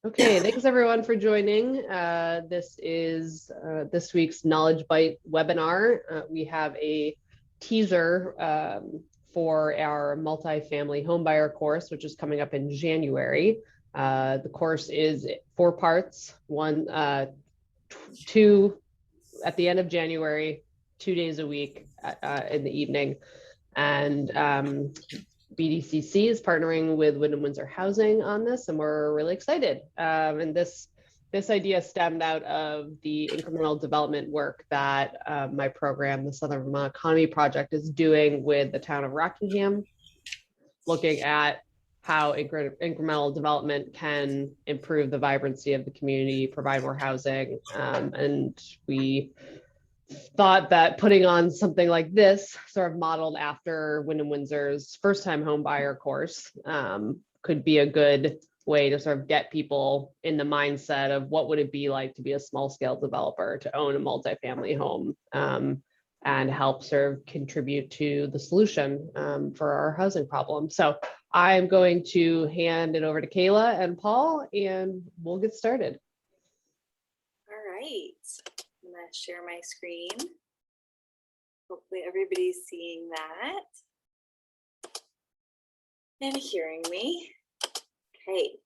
Okay, thanks everyone for joining. This is this week's Knowledge Bite webinar. We have a teaser for our Multifamily Homebuyer Course, which is coming up in January. The course is 4 parts, two at the end of January, 2 days a week in the evening. And BDCC is partnering with Windham Windsor Housing on this, and we're really excited. And this idea stemmed out of the incremental development work that my program, the Southern Vermont Economy Project, is doing with the town of Rockingham, looking at how incremental development can improve the vibrancy of the community, provide more housing, and we thought that putting on something like this, sort of modeled after Windham Windsor's first-time home buyer course, could be a good way to sort of get people in the mindset of what would it be like to be a small-scale developer, to own a multifamily home, and help sort of contribute to the solution for our housing problem. So I'm going to hand it over to Kayla and Paul, and we'll get started. All right. I'm going to share my screen. Hopefully everybody's seeing that and hearing me. Okay.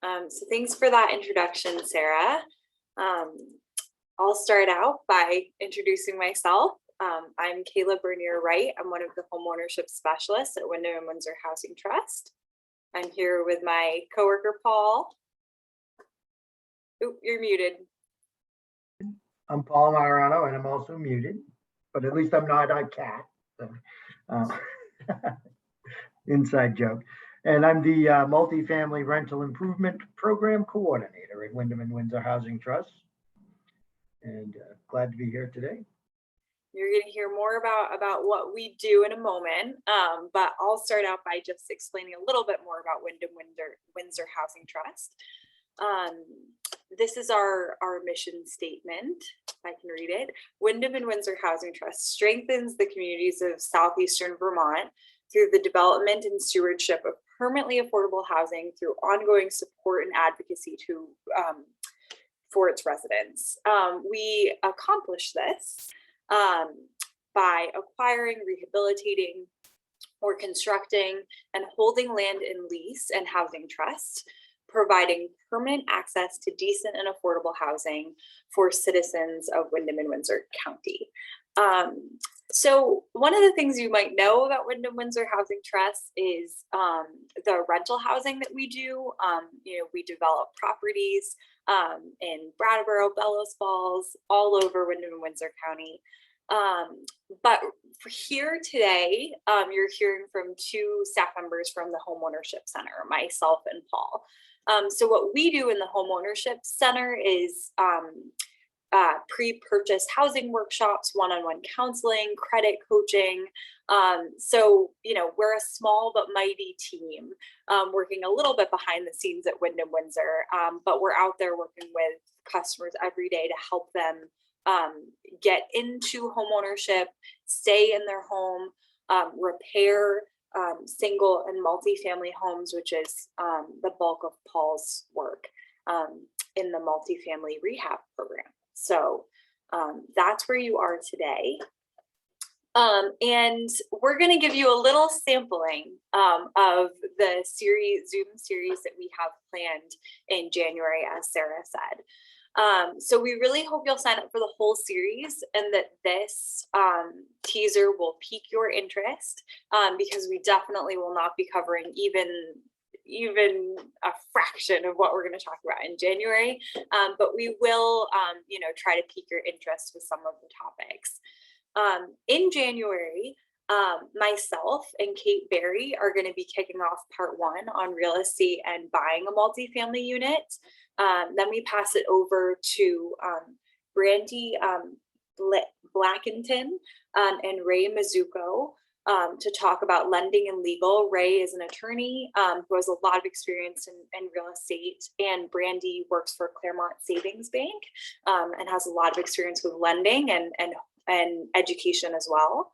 So thanks for that introduction, Sarah. I'll start out by introducing myself. I'm Kayla Bernier-Wright. I'm one of the homeownership specialists at Windham and Windsor Housing Trust. I'm here with my coworker, Paul. Oh, you're muted. I'm Paul Marano, and I'm also muted, but at least I'm not a cat. So, inside joke. And I'm the Multifamily Rental Improvement Program Coordinator at Windham and Windsor Housing Trust. And glad to be here today. You're going to hear more about what we do in a moment, but I'll start out by just explaining a little bit more about Windham Windsor Housing Trust. This is our mission statement. I can read it. Windham and Windsor Housing Trust strengthens the communities of southeastern Vermont through the development and stewardship of permanently affordable housing through ongoing support and advocacy for its residents. We accomplish this by acquiring, rehabilitating, or constructing and holding land in lease and housing trust, providing permanent access to decent and affordable housing for citizens of Windham and Windsor County. So one of the things you might know about Windham Windsor Housing Trust is the rental housing that we do. We develop properties in Brattleboro, Bellows Falls, all over Windham and Windsor County. But for here today, you're hearing from 2 staff members from the Homeownership Center, myself and Paul. So what we do in the Homeownership Center is pre-purchase housing workshops, one-on-one counseling, credit coaching. So, we're a small but mighty team working a little bit behind the scenes at Windham Windsor, but we're out there working with customers every day to help them get into homeownership, stay in their home, repair single and multifamily homes, which is the bulk of Paul's work in the multifamily rehab program. So that's where you are today. And we're going to give you a little sampling of the Zoom series that we have planned in January, as Sarah said. So we really hope you'll sign up for the whole series and that this teaser will pique your interest, because we definitely will not be covering even a fraction of what we're going to talk about in January, but we will try to pique your interest with some of the topics. In January, myself and Kate Berry are going to be kicking off part 1 on real estate and buying a multifamily unit. Then we pass it over to Brandy Blackington and Ray Mizuko to talk about lending and legal. Ray is an attorney who has a lot of experience in real estate, and Brandy works for Claremont Savings Bank and has a lot of experience with lending and education as well.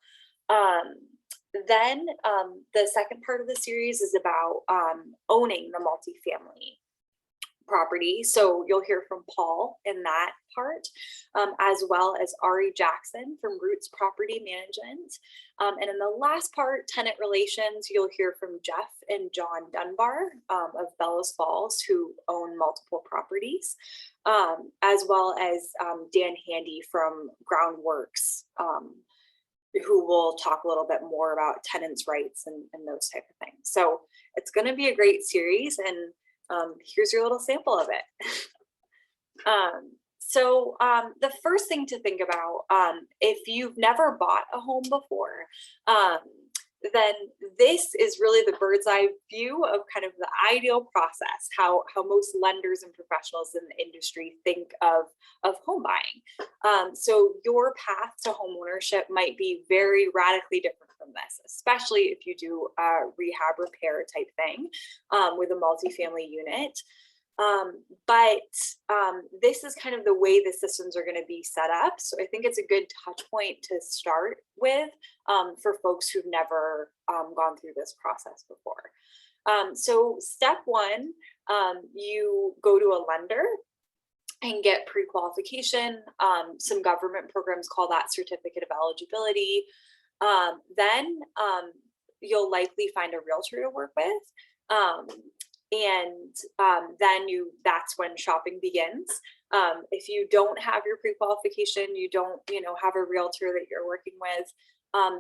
Then the second part of the series is about owning the multifamily property. So you'll hear from Paul in that part, as well as Ari Jackson from Roots Property Management. And in the last part, tenant relations, you'll hear from Jeff and John Dunbar of Bellows Falls, who own multiple properties, as well as Dan Handy from Groundworks, who will talk a little bit more about tenants' rights and those type of things. So it's going to be a great series, and here's your little sample of it. So the first thing to think about, if you've never bought a home before, then this is really the bird's eye view of kind of the ideal process, how most lenders and professionals in the industry think of home buying. So your path to home ownership might be very radically different from this, especially if you do a rehab repair type thing with a multifamily unit. But this is kind of the way the systems are going to be set up. So I think it's a good touch point to start with for folks who've never gone through this process before. So step one, you go to a lender and get pre-qualification. Some government programs call that certificate of eligibility. Then you'll likely find a realtor to work with. And then that's when shopping begins. If you don't have your pre-qualification, you don't, have a realtor that you're working with,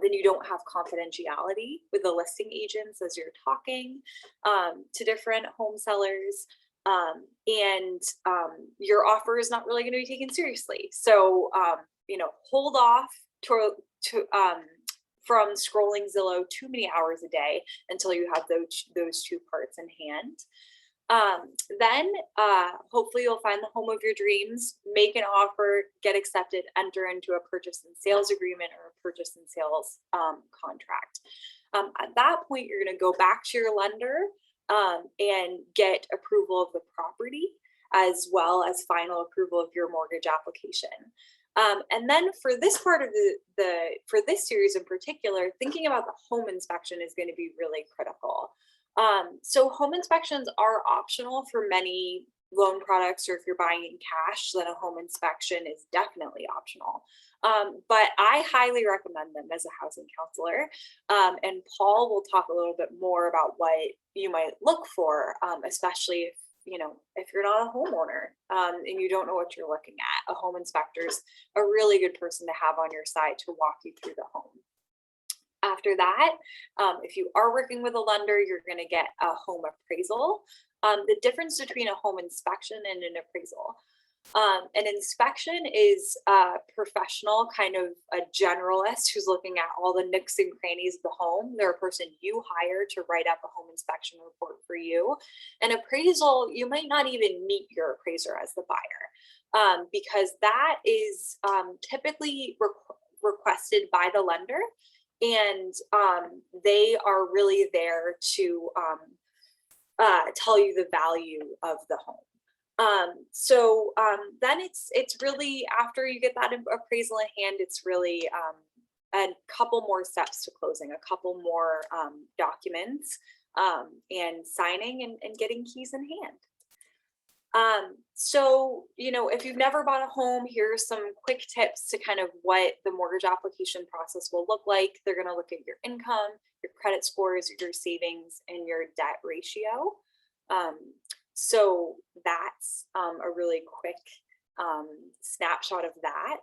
then you don't have confidentiality with the listing agents as you're talking to different home sellers. And your offer is not really going to be taken seriously. So, hold off from scrolling Zillow too many hours a day until you have those two parts in hand. Then hopefully you'll find the home of your dreams, make an offer, get accepted, enter into a purchase and sales agreement or a purchase and sales contract. At that point, you're going to go back to your lender and get approval of the property, as well as final approval of your mortgage application. And then for this part of for this series in particular, thinking about the home inspection is going to be really critical. So home inspections are optional for many loan products, or if you're buying in cash, then a home inspection is definitely optional. But I highly recommend them as a housing counselor. And Paul will talk a little bit more about what you might look for, especially if you're not a homeowner and you don't know what you're looking at. A home inspector is a really good person to have on your side to walk you through the home. After that, if you are working with a lender, you're going to get a home appraisal. The difference between a home inspection and an appraisal. An inspection is a professional, kind of a generalist who's looking at all the nooks and crannies of the home. They're a person you hire to write up a home inspection report for you. An appraisal, you might not even meet your appraiser as the buyer, because that is typically requested by the lender, and they are really there to tell you the value of the home. So then it's really, after you get that appraisal in hand, it's really a couple more steps to closing, a couple more documents and signing and getting keys in hand. So, if you've never bought a home, here's some quick tips to kind of what the mortgage application process will look like. They're going to look at your income, your credit scores, your savings, and your debt ratio. So that's a really quick snapshot of that.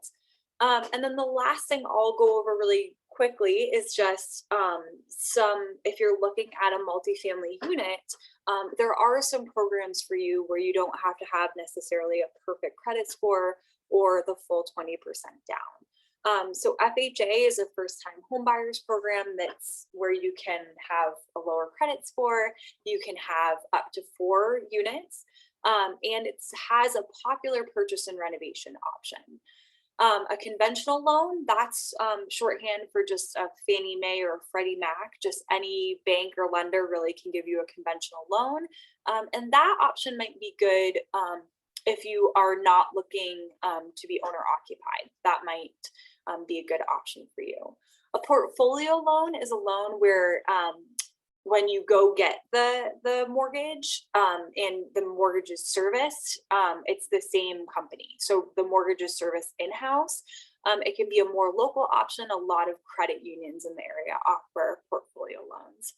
And then the last thing I'll go over really quickly is just if you're looking at a multifamily unit, there are some programs for you where you don't have to have necessarily a perfect credit score or the full 20% down. So FHA is a first-time homebuyers program that's where you can have a lower credit score. You can have up to 4 units, and it has a popular purchase and renovation option. A conventional loan, that's shorthand for just a Fannie Mae or a Freddie Mac. Just any bank or lender really can give you a conventional loan. And that option might be good if you are not looking to be owner occupied. That might be a good option for you. A portfolio loan is a loan where when you go get the mortgage and the mortgage is serviced, it's the same company. So the mortgage is serviced in-house. It can be a more local option. A lot of credit unions in the area offer portfolio loans.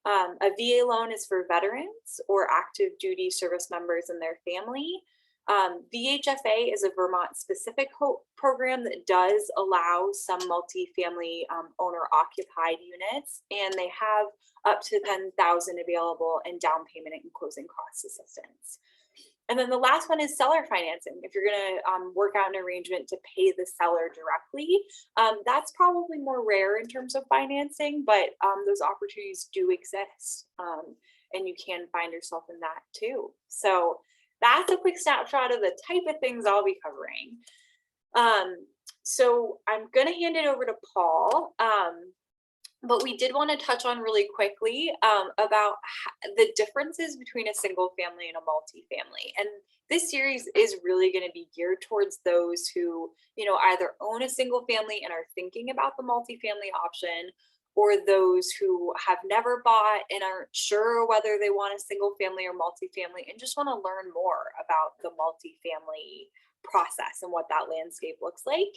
A VA loan is for veterans or active duty service members and their family. VHFA is a Vermont specific program that does allow some multifamily owner occupied units, and they have up to 10,000 available in down payment and closing cost assistance. And then the last one is seller financing. If you're going to work out an arrangement to pay the seller directly, that's probably more rare in terms of financing, but those opportunities do exist, and you can find yourself in that too. So that's a quick snapshot of the type of things I'll be covering. So I'm going to hand it over to Paul. But we did want to touch on really quickly about the differences between a single family and a multifamily. And this series is really going to be geared towards those who, either own a single family and are thinking about the multifamily option, or those who have never bought and aren't sure whether they want a single family or multifamily and just want to learn more about the multifamily process and what that landscape looks like.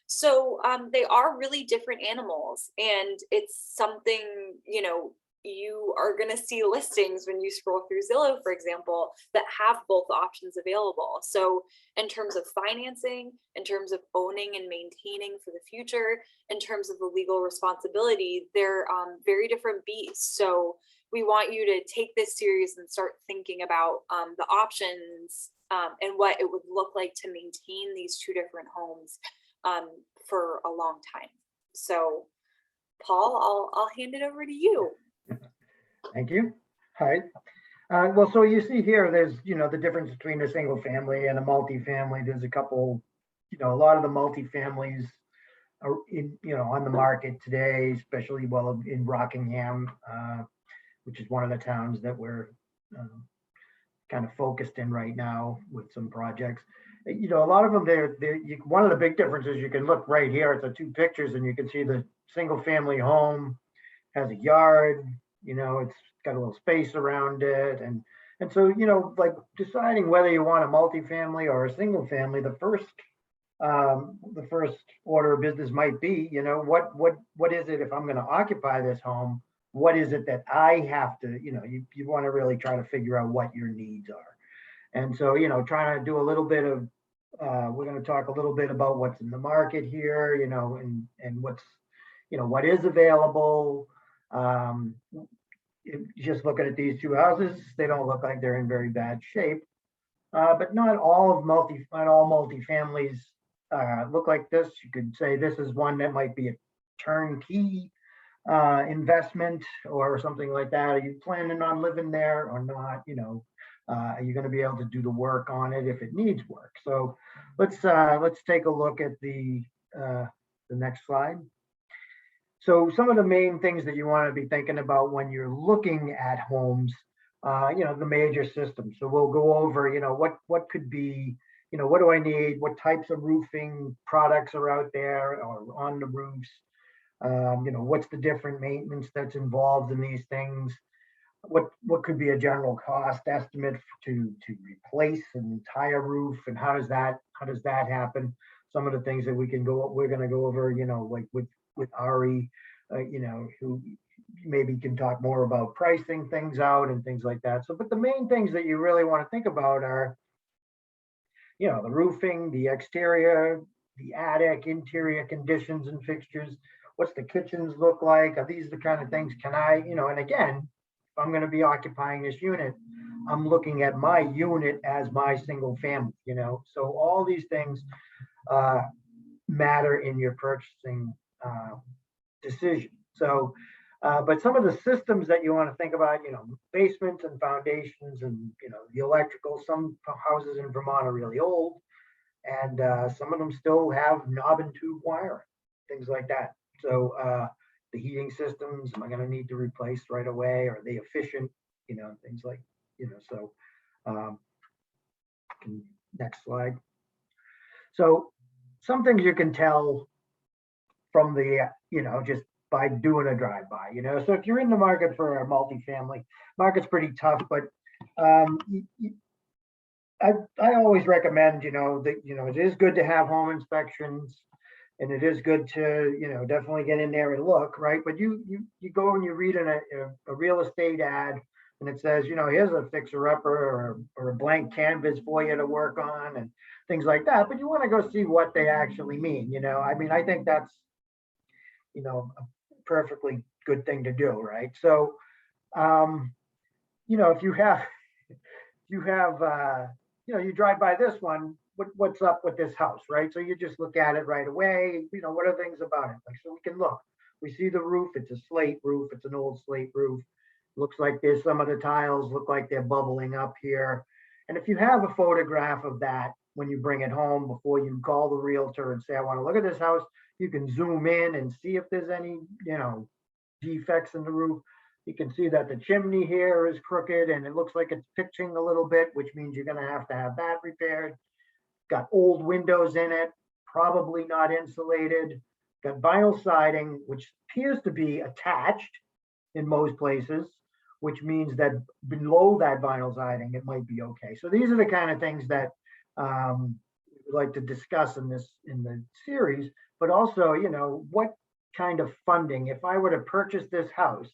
So they are really different animals, and it's something, you are going to see listings when you scroll through Zillow, for example, that have both options available. So in terms of financing, in terms of owning and maintaining for the future, in terms of the legal responsibility, they're very different beasts. So we want you to take this series and start thinking about the options and what it would look like to maintain these two different homes for a long time. So Paul, I'll hand it over to you. Thank you. All right. Well, so you see here, there's, the difference between a single family and a multifamily. There's a couple, a lot of the multifamilies are on the market today, especially in Rockingham, which is one of the towns that we're kind of focused in right now with some projects. A lot of them, one of the big differences, you can look right here at the two pictures and you can see the single family home has a yard, it's got a little space around it. And so, like deciding whether you want a multifamily or a single family, the first order of business might be, what is it if I'm going to occupy this home? What is it that I have to, you want to really try to figure out what your needs are. And so, trying to do a little bit of, we're going to talk a little bit about what's in the market here, and what's, what is available. Just looking at these two houses, they don't look like they're in very bad shape. But not all multifamilies look like this. You could say this is one that might be a turnkey investment or something like that. Are you planning on living there or not? Are you going to be able to do the work on it if it needs work? So let's take a look at the next slide. So some of the main things that you want to be thinking about when you're looking at homes, the major systems. So we'll go over, what could be, what do I need? What types of roofing products are out there or on the roofs? What's the different maintenance that's involved in these things? What could be a general cost estimate to replace an entire roof, and how does that happen? Some of the things that we're going to go over, like with Ari, who maybe can talk more about pricing things out and things like that. So, but the main things that you really want to think about are, the roofing, the exterior, the attic, interior conditions and fixtures. What's the kitchens look like? Are these the kind of things, can I, and again, if I'm going to be occupying this unit, I'm looking at my unit as my single family, so all these things matter in your purchasing decision. So, but some of the systems that you want to think about, basements and foundations and, the electrical, some houses in Vermont are really old, and some of them still have knob and tube wiring, things like that. So the heating systems, am I going to need to replace right away? Are they efficient? Things like, so next slide. So some things you can tell from the, just by doing a drive-by, you know? So if you're in the market for a multifamily, market's pretty tough, but I always recommend, you know, that, you know, it is good to have home inspections, and it is good to, you know, definitely get in there and look, right? But you go and you read in a real estate ad, and it says, you know, here's a fixer-upper or a blank canvas for you to work on and things like that. But you want to go see what they actually mean, you know? I mean, I think that's, you know, a perfectly good thing to do, right? So, you know, if you have, you know, you drive by this one, what's up with this house, right? So you just look at it right away. You know, what are things about it? Like, so we can look. We see the roof. It's a slate roof. It's an old slate roof. Looks like there's some of the tiles look like they're bubbling up here. And if you have a photograph of that when you bring it home before you call the realtor and say, I want to look at this house, you can zoom in and see if there's any, you know, defects in the roof. You can see that the chimney here is crooked and it looks like it's pitching a little bit, which means you're going to have that repaired. Got old windows in it, probably not insulated. Got vinyl siding, which appears to be attached in most places, which means that below that vinyl siding, it might be okay. So these are the kind of things that we like to discuss in the series, but also, you know, what kind of funding, if I were to purchase this house,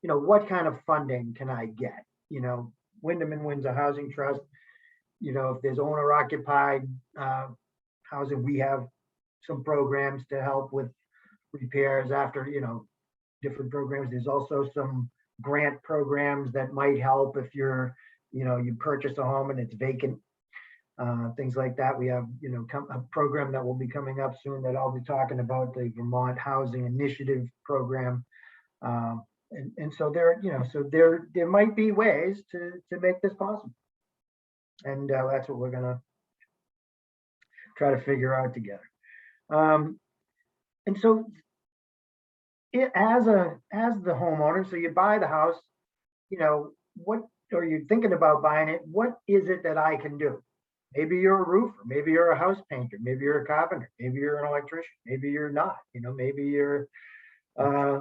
you know, what kind of funding can I get? You know, Windham and Windsor Housing Trust, you know, if there's owner occupied housing, we have some programs to help with repairs after, you know, different programs. There's also some grant programs that might help if you're, you know, you purchase a home and it's vacant, things like that. We have, you know, a program that will be coming up soon that I'll be talking about, the Vermont Housing Initiative program. And so there, you know, so there might be ways to make this possible. And that's what we're gonna try to figure out together. And so as the homeowner, so you buy the house, you know, what, or you're thinking about buying it, what is it that I can do? Maybe you're a roofer, maybe you're a house painter, maybe you're a carpenter, maybe you're an electrician, maybe you're not, you know, maybe you're a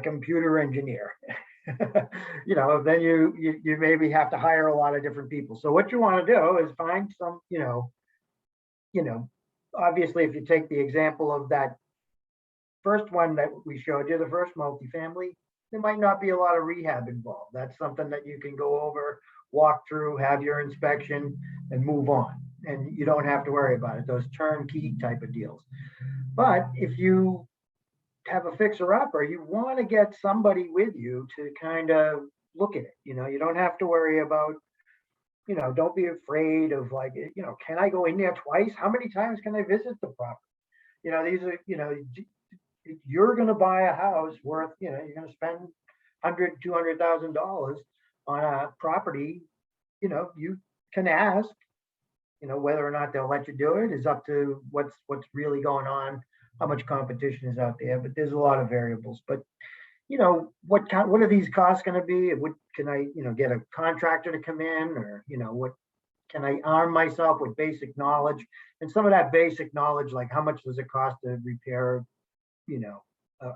computer engineer. You know, then you maybe have to hire a lot of different people. So what you want to do is find some, you know, obviously, if you take the example of that first one that we showed you, the first multifamily, there might not be a lot of rehab involved. That's something that you can go over, walk through, have your inspection, and move on. And you don't have to worry about it, those turnkey type of deals. But if you have a fixer-upper, you want to get somebody with you to kind of look at it. You know, you don't have to worry about, you know, don't be afraid of, like, you know, can I go in there twice? How many times can I visit the property? You know, these are, you know, if you're going to buy a house worth, you know, you're going to spend $100,000-$200,000 on a property, you know, you can ask, you know, whether or not they'll let you do it is up to what's really going on, how much competition is out there, but there's a lot of variables. But, you know, what are these costs going to be? Can I, you know, get a contractor to come in, or, you know, what can I arm myself with basic knowledge? And some of that basic knowledge, like how much does it cost to repair, you know,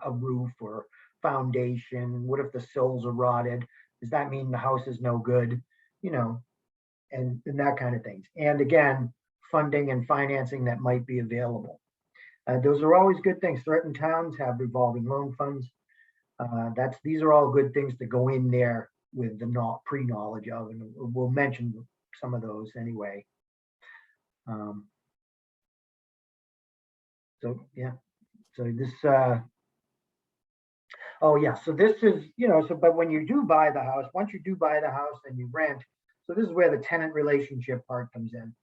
a roof or foundation? What if the sills are rotted? Does that mean the house is no good? You know, and that kind of things. And again, funding and financing that might be available. Those are always good things. Certain towns have revolving loan funds. These are all good things to go in there with the pre-knowledge of, and we'll mention some of those anyway. So yeah, so this, oh yeah, so this is, you know, so, but when you do buy the house, once you do buy the house and you rent, so this is where the tenant relationship part comes in.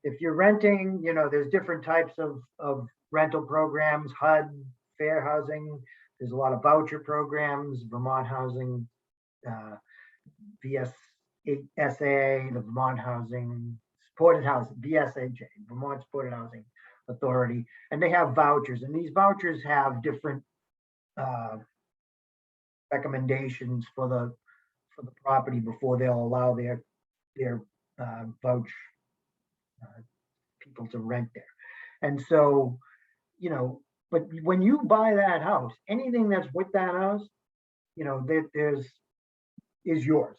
If you're renting, you know, there's different types of rental programs, HUD, fair housing. There's a lot of voucher programs, Vermont Housing, VSSA, the Vermont Housing, Supported Housing, VSHA, Vermont Supported Housing Authority, and they have vouchers, and these vouchers have different recommendations for the property before they'll allow their vouch people to rent there. And so, you know, But when you buy that house, anything that's with that house, is yours.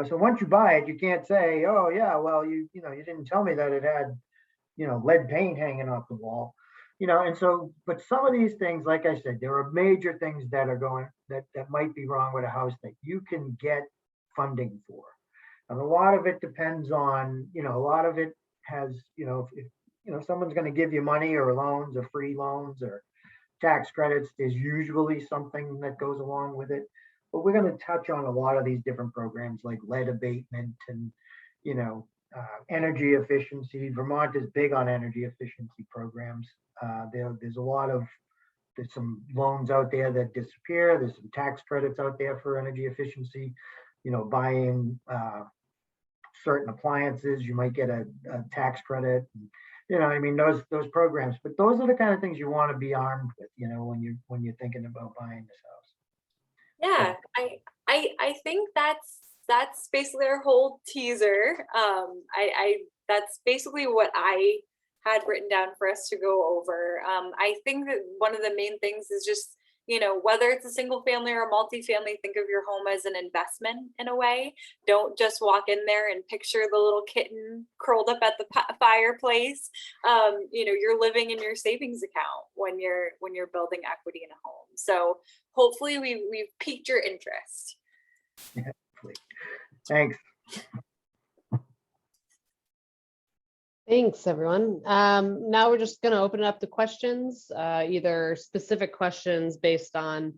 So once you buy it, you can't say, oh yeah, well, you didn't tell me that it had, lead paint hanging off the wall. And so, but some of these things, like I said, there are major ththings that are going, that might be wrong with a house that you can get funding for. And a lot of it depends on, a lot of it has, if someone's going to give you money or loans or free loans or tax credits, there's usually something that goes along with it. But we're going to touch on a lot of these different programs like lead abatement and, energy efficiency. Vermont is big on energy efficiency programs. There's some loans out there that disappear. There's some tax credits out there for energy efficiency, buying certain appliances, you might get a tax credit. Those programs, but those are the kind of things you want to be armed with, when you're thinking about buying this house. Yeah, I think that's basically our whole teaser. That's basically what I had written down for us to go over. I think that one of the main things is just, whether it's a single family or a multifamily, think of your home as an investment in a way. Don't just walk in there and picture the little kitten curled up at the fireplace. You're living in your savings account when you're building equity in a home. So hopefully we've piqued your interest. Yeah, thanks. Thanks, everyone. Now we're just going to open it up to questions, either specific questions based on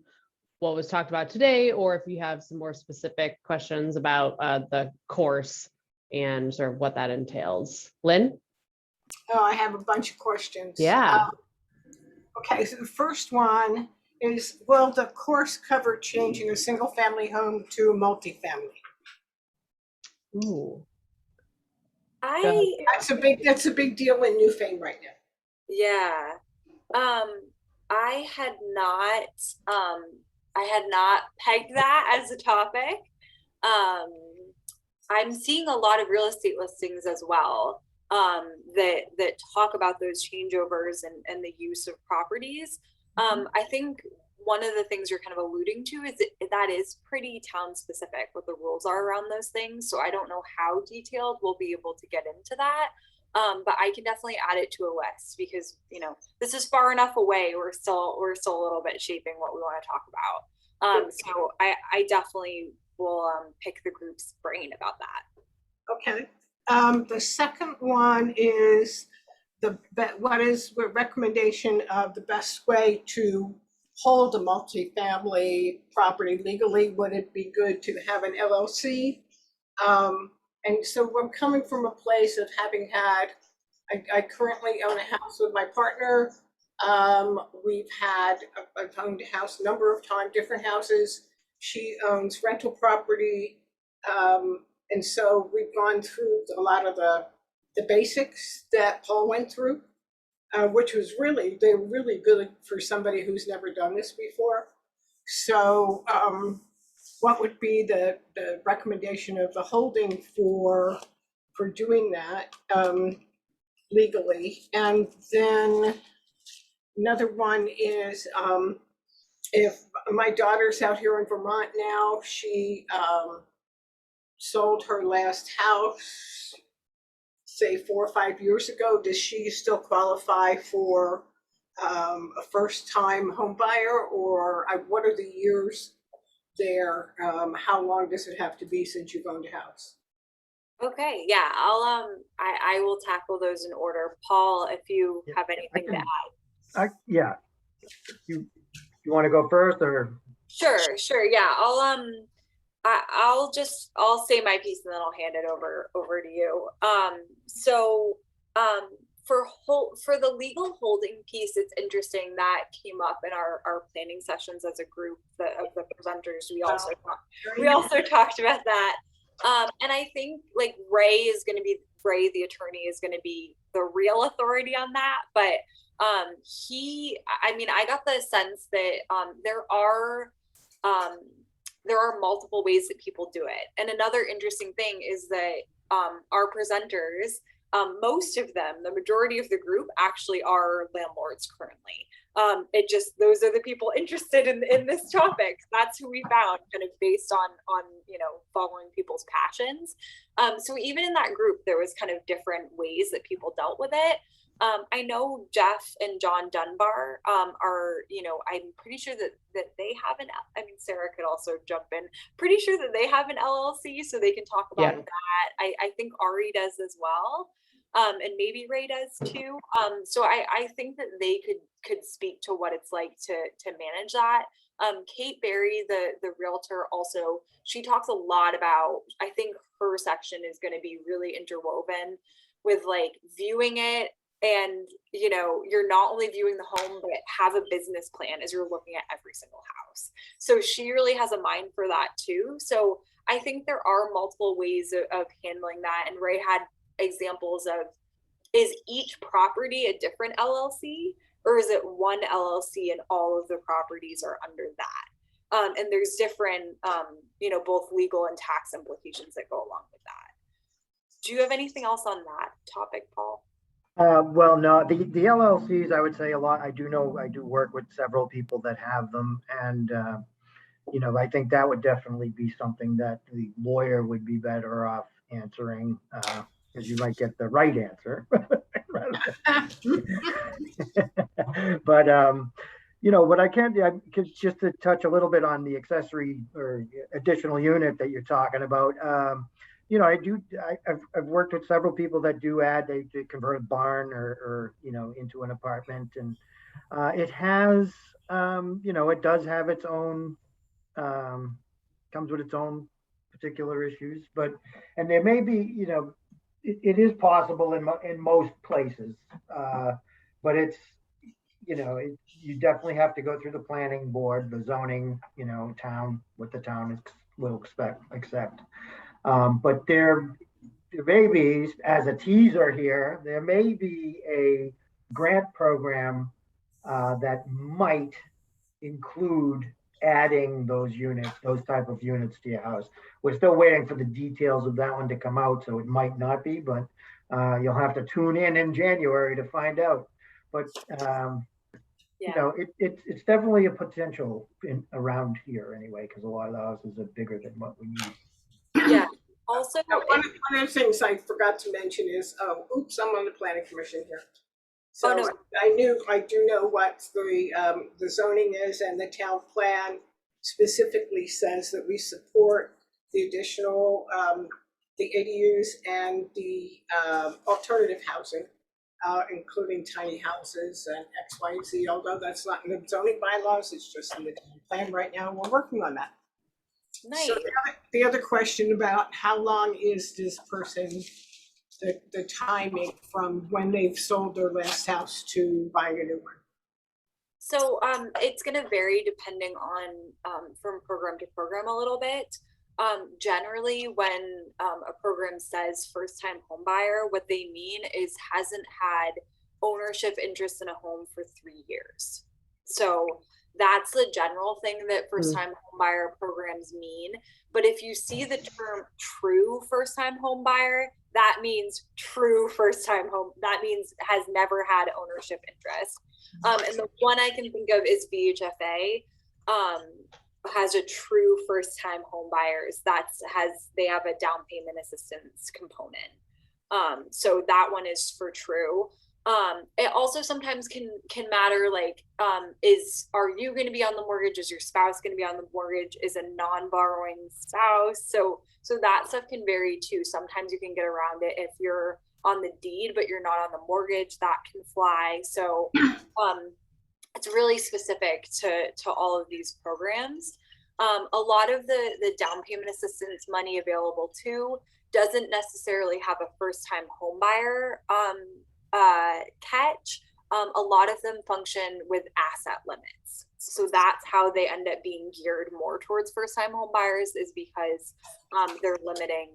what was talked about today, or if you have some more specific questions about the course and sort of what that entails. Lynn? Oh, I have a bunch of questions. Yeah. Okay, so the first one is, will the course cover changing a single family home to a multifamily? Ooh. That's a big deal in Newfane right now. Yeah. I had not pegged that as a topic. I'm seeing a lot of real estate listings as well, that talk about those changeovers and the use of properties. I think one of the things you're kind of alluding to is that is pretty town specific what the rules are around those things. So I don't know how detailed we'll be able to get into that. But I can definitely add it to a list because, this is far enough away. We're still a little bit shaping what we want to talk about. So I definitely will pick the group's brain about that. Okay. The second one is what recommendation of the best way to hold a multifamily property legally? Would it be good to have an LLC? And so I'm coming from a place of having had, I currently own a house with my partner. I've owned a house a number of times, different houses. She owns rental property. And so we've gone through a lot of the basics that Paul went through, which was they're really good for somebody who's never done this before. So what would be the recommendation of the holding for doing that legally? And then another one is, if my daughter's out here in Vermont now, she sold her last house, say 4 or 5 years ago. Does she still qualify for a first-time home buyer, or what are the years there? How long does it have to be since you've owned a house? Okay, yeah, I will tackle those in order. Paul, if you have anything to add. Yeah. You want to go first or? Sure. Yeah, I'll say my piece and then I'll hand it over to you. For the legal holding piece, it's interesting that came up in our planning sessions as a group of the presenters. We also talked about that. And I think Ray the attorney is going to be the real authority on that. But I got the sense that there are multiple ways that people do it. And another interesting thing is that our presenters, most of them, the majority of the group actually are landlords currently. It just, those are the people interested in this topic. That's who we found, kind of based on following people's passions. So even in that group, there was kind of different ways that people dealt with it. I know Jeff and John Dunbar are, I'm pretty sure that they have Sarah could also jump in, pretty sure that they have an LLC, so they can talk about that. I think Ari does as well. And maybe Ray does too. So I think that they could speak to what it's like to manage that. Kate Berry, the realtor, also, she talks a lot about, I think her section is going to be really interwoven with like viewing it. And, you're not only viewing the home, but have a business plan as you're looking at every single house. So she really has a mind for that too. So I think there are multiple ways of handling that. And Ray had examples of, is each property a different LLC, or is it one LLC and all of the properties are under that? And there's different, both legal and tax implications that go along with that. Do you have anything else on that topic, Paul? Well, no, the LLCs, I would say a lot. I do work with several people that have them. And, I think that would definitely be something that the lawyer would be better off answering, because you might get the right answer. But, what I can do, just to touch a little bit on the accessory or additional unit that you're talking about. I've worked with several people that do add, they convert a barn or into an apartment, and it has, it does have its own, comes with its own particular issues, and there may be, it is possible in most places, but it's, you definitely have to go through the planning board, the zoning, town, what the town will accept. But there may be, as a teaser here, there may be a grant program that might include adding those type of units to your house. We're still waiting for the details of that one to come out, so it might not be, but you'll have to tune in January to find out. But it's definitely a potential around here anyway, because a lot of the houses are bigger than what we need. Yeah. Also, one of the things I forgot to mention is, oops, I'm on the planning commission here. So no. I do know what the zoning is, and the town plan specifically says that we support the additional, the ADUs and the alternative housing, including tiny houses and X, Y, and Z, although that's not in the zoning bylaws, it's just in the town plan right now. We're working on that. Nice. So the other question about how long is this person, the timing from when they've sold their last house to buying a new one? So it's going to vary depending on from program to program a little bit. Generally, when a program says first-time home buyer, what they mean is hasn't had ownership interest in a home for 3 years. So that's the general thing that first-time home buyer programs mean. But if you see the term true first-time home buyer, that means true first-time home. That means has never had ownership interest. And the one I can think of is VHFA. Has a true first-time home buyers. They have a down payment assistance component. So that one is for true. It also sometimes can matter, like, are you going to be on the mortgage? Is your spouse going to be on the mortgage? Is a non-borrowing spouse? So that stuff can vary too. Sometimes you can get around it if you're on the deed, but you're not on the mortgage, that can fly. So it's really specific to all of these programs. A lot of the down payment assistance money available too doesn't necessarily have a first-time home buyer catch. A lot of them function with asset limits. So that's how they end up being geared more towards first-time home buyers, is because they're limiting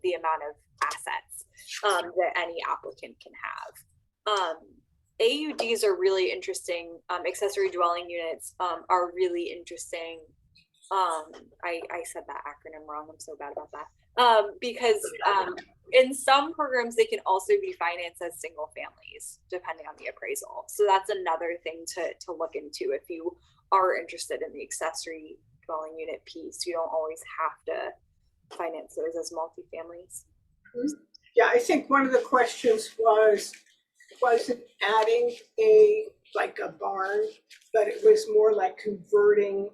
the amount of assets that any applicant can have. AUDs are really interesting. Accessory dwelling units are really interesting. I said that acronym wrong. I'm so bad about that. Because in some programs, they can also be financed as single families, depending on the appraisal. So that's another thing to look into if you are interested in the accessory dwelling unit piece. You don't always have to finance those as multifamilies. Yeah, I think one of the questions was it adding like a barn, but it was more like converting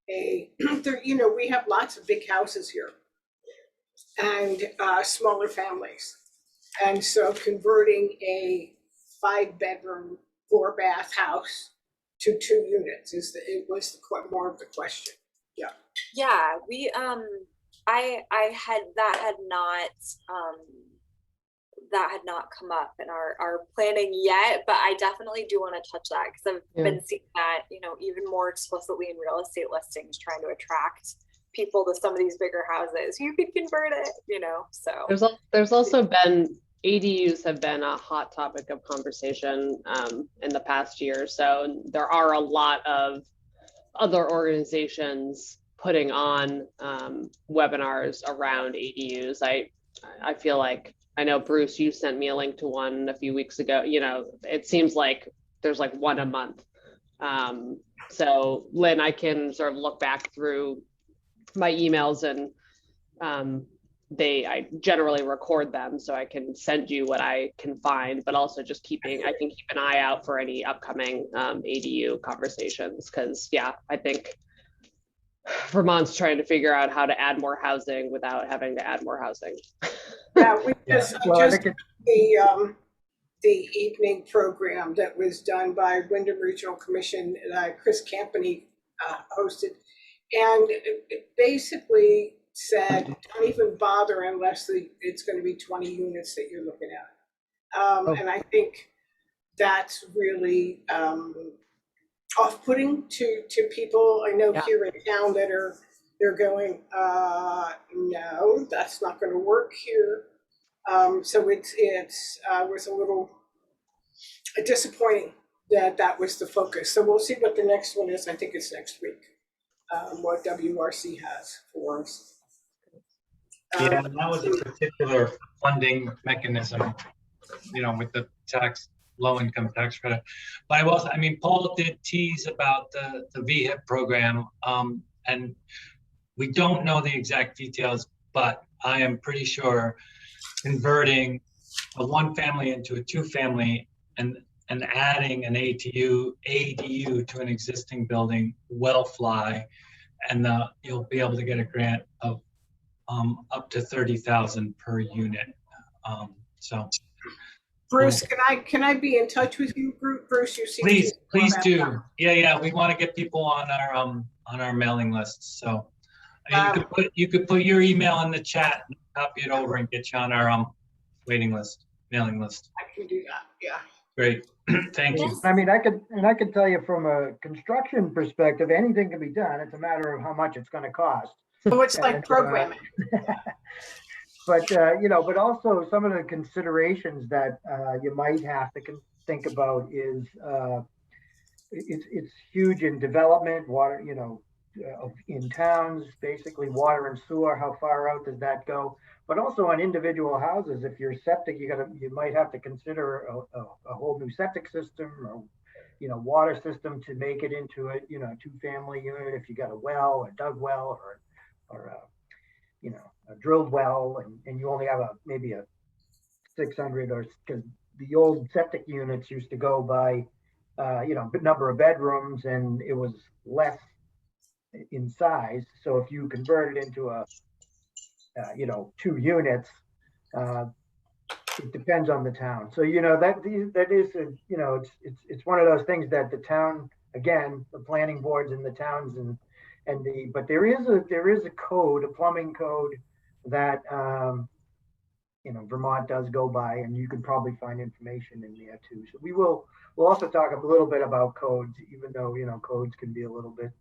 we have lots of big houses here and smaller families. And so converting a 5-bedroom, 4-bath house to 2 units was more of the question. Yeah, we I had not come up in our planning yet, but I definitely do want to touch that because I've been seeing that, even more explicitly in real estate listings, trying to attract people to some of these bigger houses. You could convert it, so. There's also been, ADUs have been a hot topic of conversation in the past year. So there are a lot of other organizations putting on webinars around ADUs. I feel like, I know Bruce, you sent me a link to one a few weeks ago. It seems like there's like one a month. So Lynn, I can sort of look back through my emails and I generally record them so I can send you what I can find, but also just I can keep an eye out for any upcoming ADU conversations. Cause I think Vermont's trying to figure out how to add more housing without having to add more housing. Yeah, we just I think the evening program that was done by Windham Regional Commission, Chris Campany hosted, and it basically said, don't even bother unless it's going to be 20 units that you're looking at. And I think that's really off-putting to people I know here in town that they're going, no, that's not going to work here. So it was a little disappointing that was the focus. So we'll see what the next one is. I think it's next week, what WRC has for us. Yeah, and that was a particular funding mechanism, with the low-income tax credit. But Paul did tease about the VHIP program, and we don't know the exact details, but I am pretty sure converting a 1-family into a 2-family and adding an ADU to an existing building will fly, and you'll be able to get a grant of up to $30,000 per unit. So, Bruce, can I be in touch with you, Bruce? Please do. Yeah. We want to get people on our mailing list. So you could put your email in the chat, and copy it over, and get you on our mailing list. I can do that. Yeah. Great. Thank you. I could tell you from a construction perspective, anything can be done. It's a matter of how much it's going to cost. So it's like programming. But also some of the considerations that you might have to think about is it's huge in development, water, in towns, basically water and sewer. How far out does that go? But also on individual houses, if you're septic, you might have to consider a whole new septic system or water system to make it into a 2-family unit. If you got a well, a dug well, or a drilled well, and you only have maybe a 600, or because the old septic units used to go by number of bedrooms, and it was less in size. So if you convert it into a 2 units, it depends on the town. So that is it's one of those things that the town, again, the planning boards and the towns but there is a code, a plumbing code that Vermont does go by, and you can probably find information in there too. So we'll also talk a little bit about codes, even though codes can be a little bit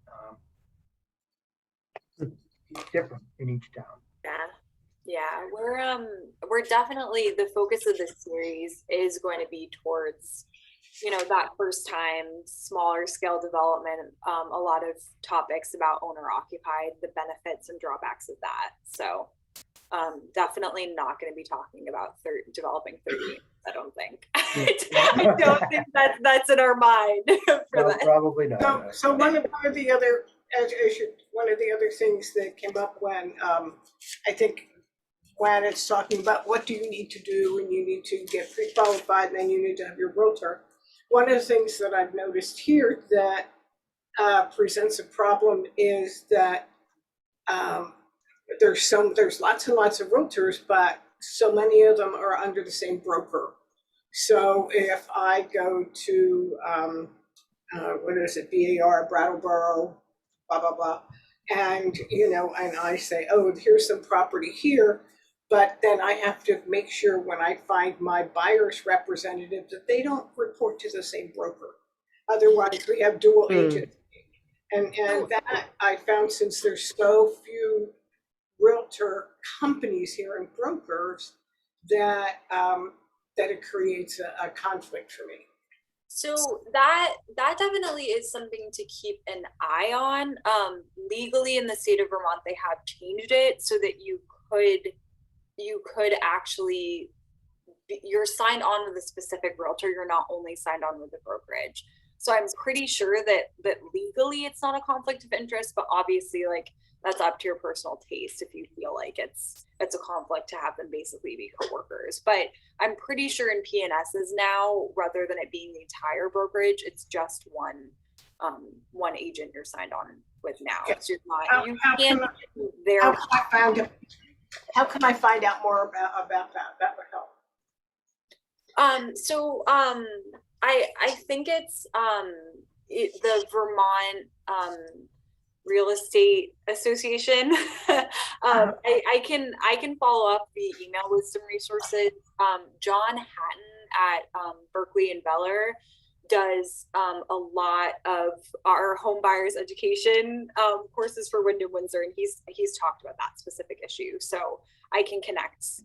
different in each town. Yeah, we're definitely, the focus of this series is going to be towards that first time, smaller scale development, a lot of topics about owner occupied, the benefits and drawbacks of that. So Definitely not going to be talking about developing 30. I don't think. I don't think that's in our mind for No, that. probably not. So one of the other, one of the other things that came up when, I think when it's talking about what do you need to do when you need to get pre-qualified and then you need to have your realtor. One of the things that I've noticed here that presents a problem is that there's lots and lots of realtors, but so many of them are under the same broker. So if I go to, what is it, BAR, Brattleboro, blah, blah, blah, and, and I say, oh, here's some property here, but then I have to make sure when I find my buyer's representative that they don't report to the same broker. Otherwise, we have dual agents. And that I found, since there's so few realtor companies here and brokers, that that it creates a conflict for me. So that definitely is something to keep an eye on. Legally in the state of Vermont, they have changed it so that you could actually, you're signed on with a specific realtor. You're not only signed on with a brokerage. So I'm pretty sure that legally it's not a conflict of interest, but obviously, like, that's up to your personal taste if you feel like it's a conflict to have them basically be coworkers. But I'm pretty sure in PNSs now, rather than it being the entire brokerage, it's just one agent you're signed on with now. Yeah. So you're not, How can I find out more about that? That would help. I think it's the Vermont Real Estate Association. I can follow up via email with some resources. John Hatton at Berkeley and Beller does a lot of our home buyers education courses for Windham, Windsor, and he's talked about that specific issue. So I can connect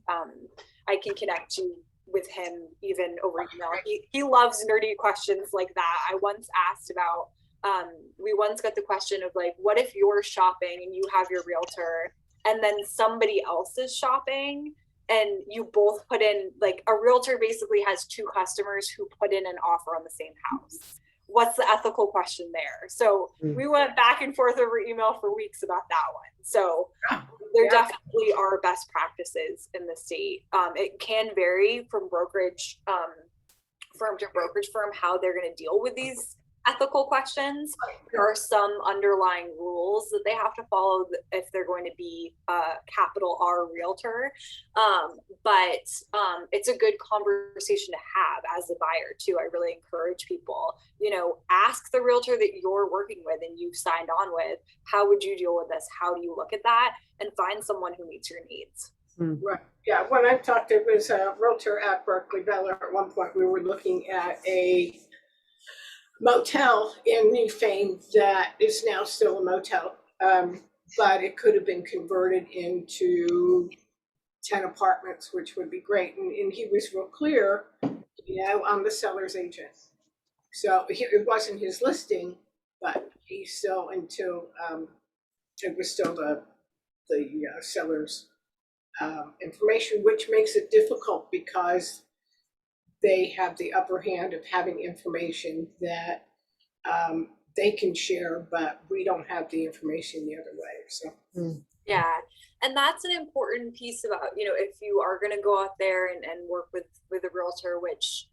you with him even over email. He loves nerdy questions like that. I once asked about, we once got the question of, like, what if you're shopping and you have your realtor and then somebody else is shopping and you both put in, like, a realtor basically has two customers who put in an offer on the same house. What's the ethical question there? So we went back and forth over email for weeks about that one. So there definitely are best practices in the state. It can vary from brokerage firm to brokerage firm how they're going to deal with these ethical questions. There are some underlying rules that they have to follow if they're going to be a capital R realtor. But it's a good conversation to have as a buyer too. I really encourage people, ask the realtor that you're working with and you've signed on with, how would you deal with this? How do you look at that? And find someone who meets your needs. Right. Yeah. When I talked, it was a realtor at Berkeley Beller. At one point, we were looking at a motel in New Fame that is now still a motel, but it could have been converted into 10 apartments, which would be great. And he was real clear, I'm the seller's agent. So it wasn't his listing, but he still, until it was still the seller's information, which makes it difficult because they have the upper hand of having information that they can share, but we don't have the information the other way. So yeah, and that's an important piece about, if you are going to go out there and work with a realtor, which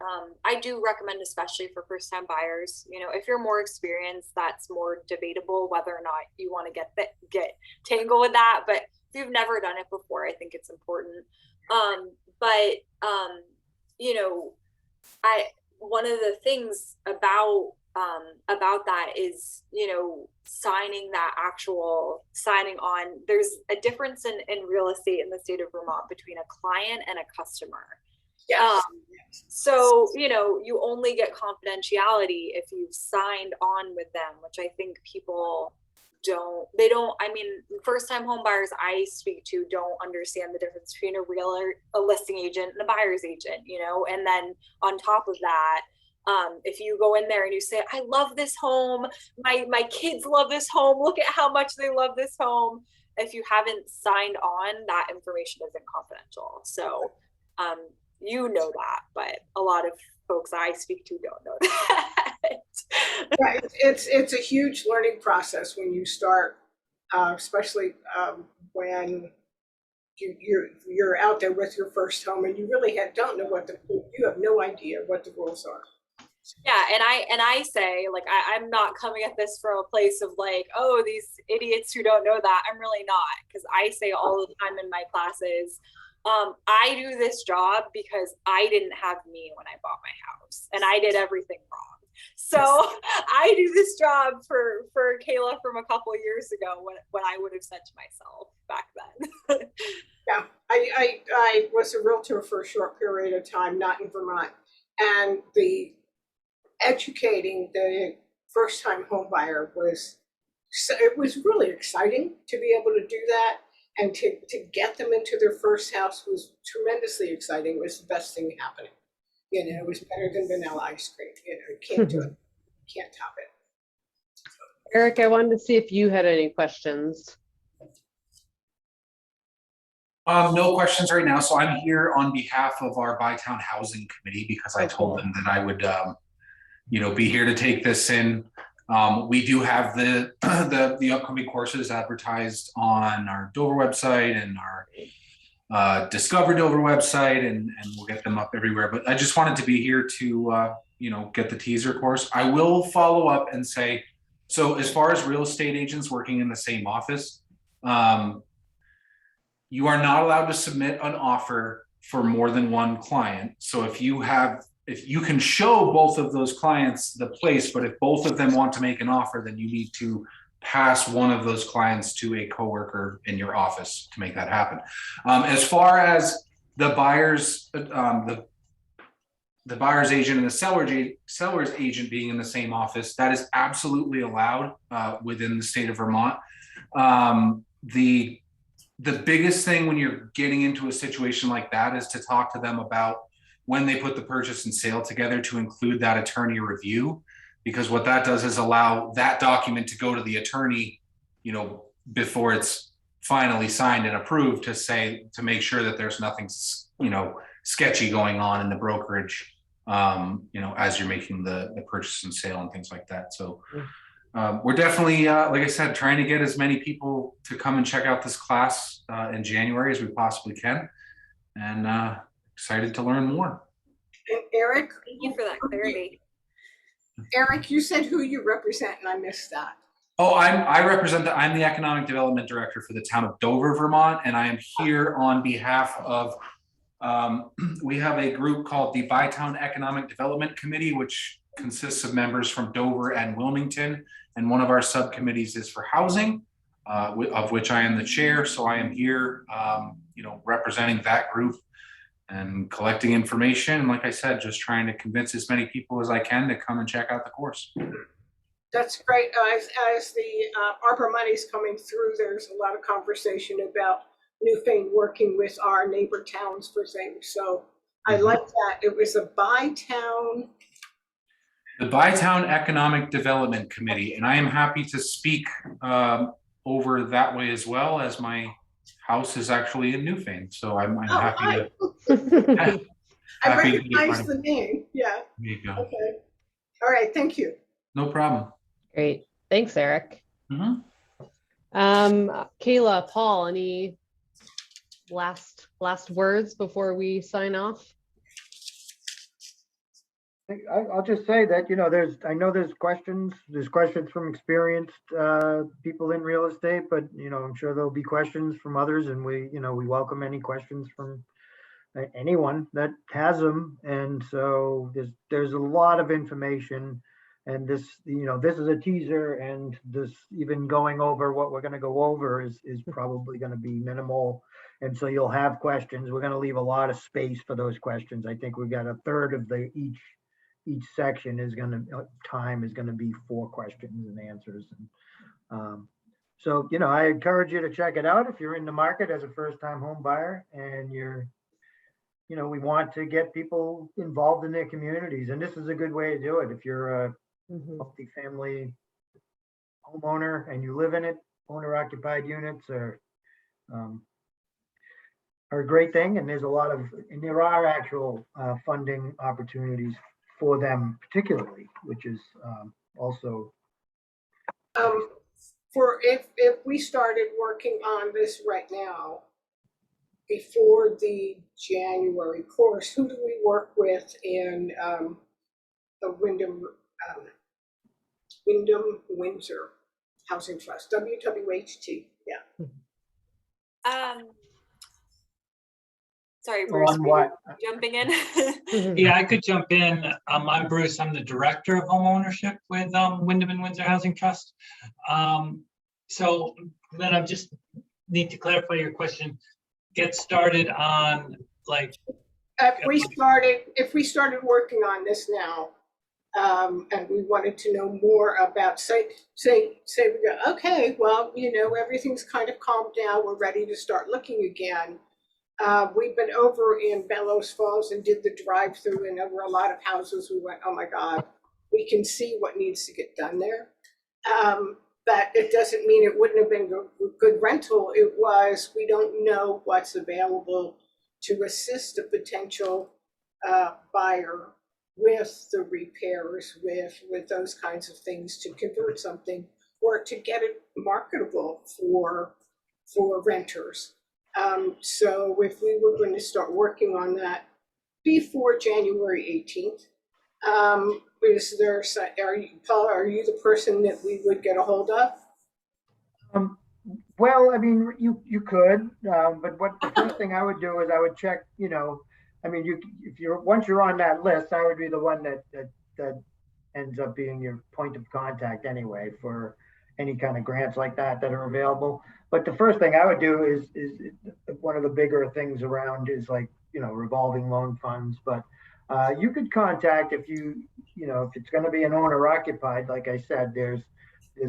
I do recommend, especially for first-time buyers. If you're more experienced, that's more debatable whether or not you want to get tangled with that. But if you've never done it before, I think it's important. One of the things about that is, signing on. There's a difference in real estate in the state of Vermont between a client and a customer. yes. So, you only get confidentiality if you've signed on with them, which I think people first-time home buyers I speak to don't understand the difference between a listing agent and a buyer's agent, and then on top of that, if you go in there and you say, I love this home, my kids love this home, look at how much they love this home, if you haven't signed on, that information isn't confidential. So you know that, but a lot of folks I speak to don't know that. Yeah, it's a huge learning process when you start, especially when you're out there with your first home and you really don't know you have no idea what the rules are. Yeah, and I say, like, I'm not coming at this from a place of like, oh, these idiots who don't know that. I'm really not, because I say all the time in my classes, I do this job because I didn't have me when I bought my house, and I did everything wrong. So I do this job for Kayla from a couple of years ago, what I would have said to myself back then. Yeah, I was a realtor for a short period of time, not in Vermont, and the educating the first-time home buyer was really exciting to be able to do that, and to get them into their first house was tremendously exciting. It was the best thing happening. You know, it was better than vanilla ice cream. You know, you can't do it. You can't top it. Eric, I wanted to see if you had any questions. No questions right now. So I'm here on behalf of our Bytown Housing Committee because I told them that I would, be here to take this in. We do have the upcoming courses advertised on our Dover website and our Discover Dover website, and we'll get them up everywhere. But I just wanted to be here to, get the teaser course. I will follow up and say, so as far as real estate agents working in the same office, you are not allowed to submit an offer for more than one client. So if you can show both of those clients the place, but if both of them want to make an offer, then you need to pass one of those clients to a coworker in your office to make that happen. As far as the buyer's the buyer's agent and the seller's agent being in the same office, that is absolutely allowed within the state of Vermont. The biggest thing when you're getting into a situation like that is to talk to them about when they put the purchase and sale together to include that attorney review, because what that does is allow that document to go to the attorney, before it's finally signed and approved, to make sure that there's nothing, sketchy going on in the brokerage, as you're making the purchase and sale and things like that. So we're definitely, like I said, trying to get as many people to come and check out this class in January as we possibly can, and excited to learn more. And Eric, Thank you for that clarity. Eric, you said who you represent, and I missed that. Oh, I'm the Economic Development Director for the town of Dover, Vermont, and I am here on behalf of, we have a group called the Bytown Economic Development Committee, which consists of members from Dover and Wilmington, and one of our subcommittees is for housing, of which I am the chair. So I am here, representing that group and collecting information. And like I said, just trying to convince as many people as I can to come and check out the course. That's great. As the ARPA money's coming through, there's a lot of conversation about Newfane working with our neighbor towns for things. So I like that. It was a Bytown. The Bytown Economic Development Committee, and I am happy to speak over that way as well, as my house is actually in Newfane. So I'm happy to. I recognize the name. Yeah. There you go. Okay. All right. Thank you. No problem. Great. Thanks, Eric. Kayla, Paul, any last words before we sign off? I'll just say that, I know there's questions from experienced people in real estate, but, I'm sure there'll be questions from others, and we welcome any questions from anyone that has them. And so there's a lot of information, and this is a teaser, and this even going over what we're going to go over is probably going to be minimal. And so you'll have questions. We're going to leave a lot of space for those questions. I think we've got a third of each section is going to be for questions and answers. And so, I encourage you to check it out if you're in the market as a first-time home buyer, and we want to get people involved in their communities. And this is a good way to do it. If you're a multifamily homeowner and you live in it, owner-occupied units are a great thing, and there are actual funding opportunities for them particularly, which is also. For if we started working on this right now, before the January course, who do we work with in the Windham Windsor Housing Trust, WWHT? Yeah. Sorry, Bruce, On were what? you jumping in? Yeah, I could jump in. I'm Bruce. I'm the director of home ownership with Windham and Windsor Housing Trust. So then I just need to clarify your question. Get started on like. If we started working on this now, and we wanted to know more about, say we go, okay, well, everything's kind of calmed down. We're ready to start looking again. We've been over in Bellows Falls and did the drive-through, and there were a lot of houses. We went, oh my God, we can see what needs to get done there. But it doesn't mean it wouldn't have been good rental. It was, we don't know what's available to assist a potential buyer with the repairs, with those kinds of things, to convert something or to get it marketable for renters. So if we were going to start working on that before January 18th, is there, Paul, are you the person that we would get a hold of? Well, I mean, you could, but what the first thing I would do is I would check, once you're on that list, I would be the one that ends up being your point of contact anyway for any kind of grants like that are available. But the first thing I would do is one of the bigger things around is like, revolving loan funds. But you could contact if if it's going to be an owner occupied, like I said, there's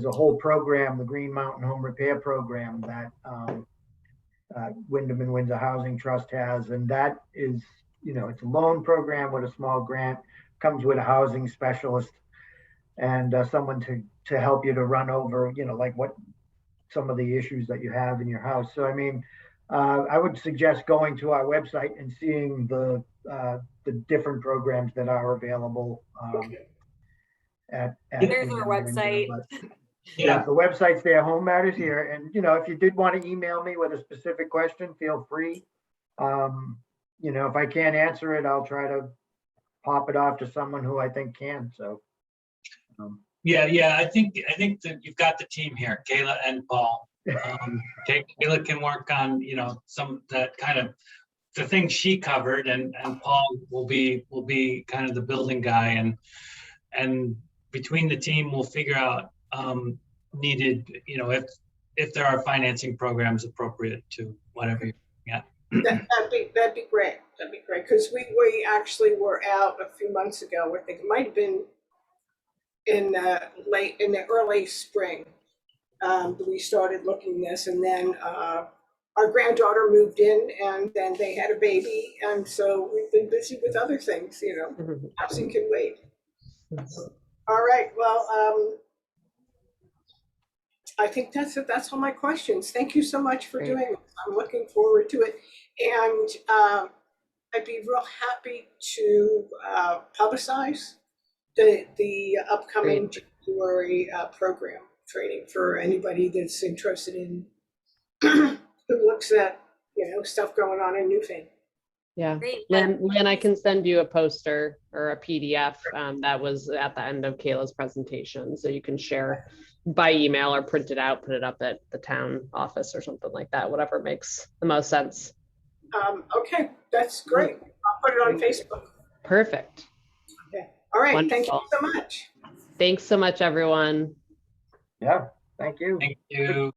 a whole program, the Green Mountain Home Repair Program that Windham and Windsor Housing Trust has. And that is, it's a loan program with a small grant, comes with a housing specialist and someone to help you to run over, like what some of the issues that you have in your house. So, I mean, I would suggest going to our website and seeing the different programs that are available at There's our website. Yeah, the website's there, Home Matters Here. And, if you did want to email me with a specific question, feel free. If I can't answer it, I'll try to pop it off to someone who I think can. So. Yeah. I think that you've got the team here, Kayla and Paul. Kayla can work on, some that kind of the things she covered, and Paul will be kind of the building guy, and between the team we'll figure out needed, if there are financing programs appropriate to whatever you're looking at. That'd be great. That'd be great, because we actually were out a few months ago. I think it might have been in the early spring. We started looking this, and then our granddaughter moved in, and then they had a baby, and so we've been busy with other things. Housing can wait. All right. Well, I think that's it. That's all my questions. Thank you so much for doing this. I'm looking forward to it, and I'd be real happy to publicize the upcoming January program training for anybody that's interested in who looks at stuff going on in Newfane. Yeah, Great. Lynn, I can send you a poster or a PDF that was at the end of Kayla's presentation, so you can share by email or print it out, put it up at the town office or something like that, whatever makes the most sense. Okay, that's great. I'll put it on Facebook. Perfect. Okay. All right. Wonderful. Thank you so much. Thanks so much, everyone. Yeah, thank you. Thank you.